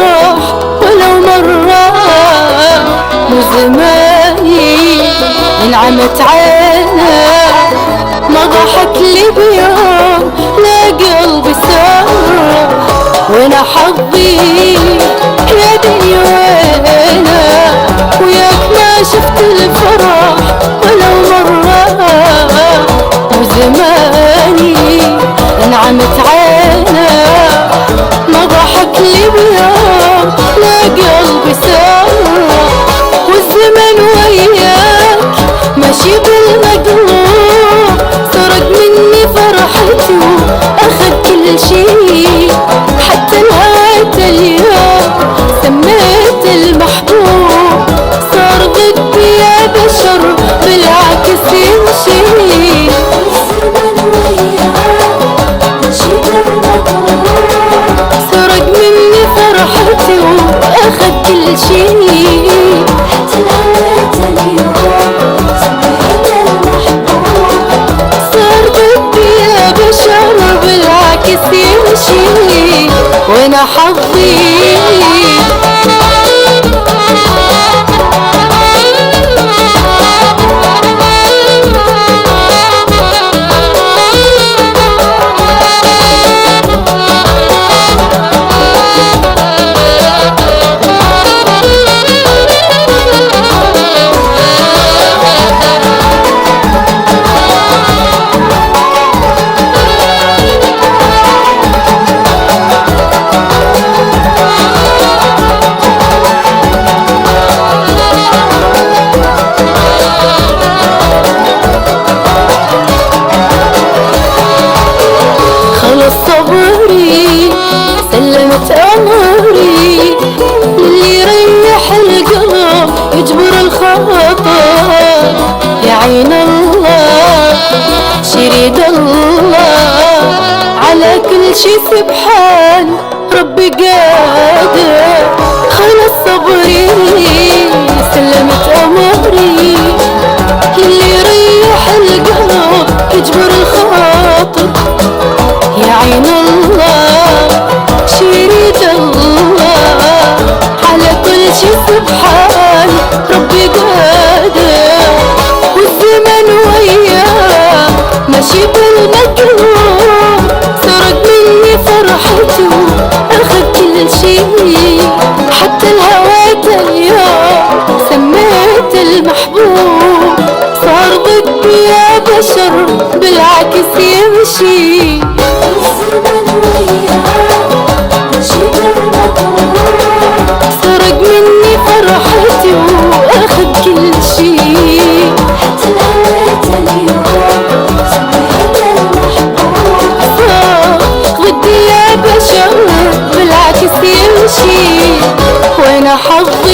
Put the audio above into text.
الفرح ولو مرة، مو زماني انعمت عينه ما ضحك لي بيوم لا قلبي سر. وانا حظي يا دنيا وينه وياك ما شفت الفرح ولو مرة، مو زماني انعمت عينه ما ضحك لي بيوم لا قلبي سر. والزمن وياك ماشي بالمقلوب سرق مني فرحتي واخذ كل شي، حتى نهاية اليوم سميت المحبوب صار ضدي يا بشر بالعكس يمشي. سرق مني فرحتي واخذ كل شي، حتى نهاية اليوم سميت المحبوب صار ضدي يا بشر بالعكس يمشي. وانا حظي صبري سلمت أمري للي يريح القلب يجبر الخاطر. يا عين الله شريد الله على كل شي سبحان ربي قادر. خلص صبري سلمت أمري للي يريح القلب يجبر الخاطر. يا عين الله شريد الله على كل شي سبحان ربي قادر. والزمن وياه ماشي بالمقلوب سرق مني فرحتي واخذ كل شي، حتى الهوى اليوم سميت المحبوب صار ضدي يا بشر بالعكس يمشي. سرق مني فرحتي واخذ كل شي، حتى نهاية اليوم سميت المحبوب صار ضدي يا بشر بالعكس يمشي. وانا حظي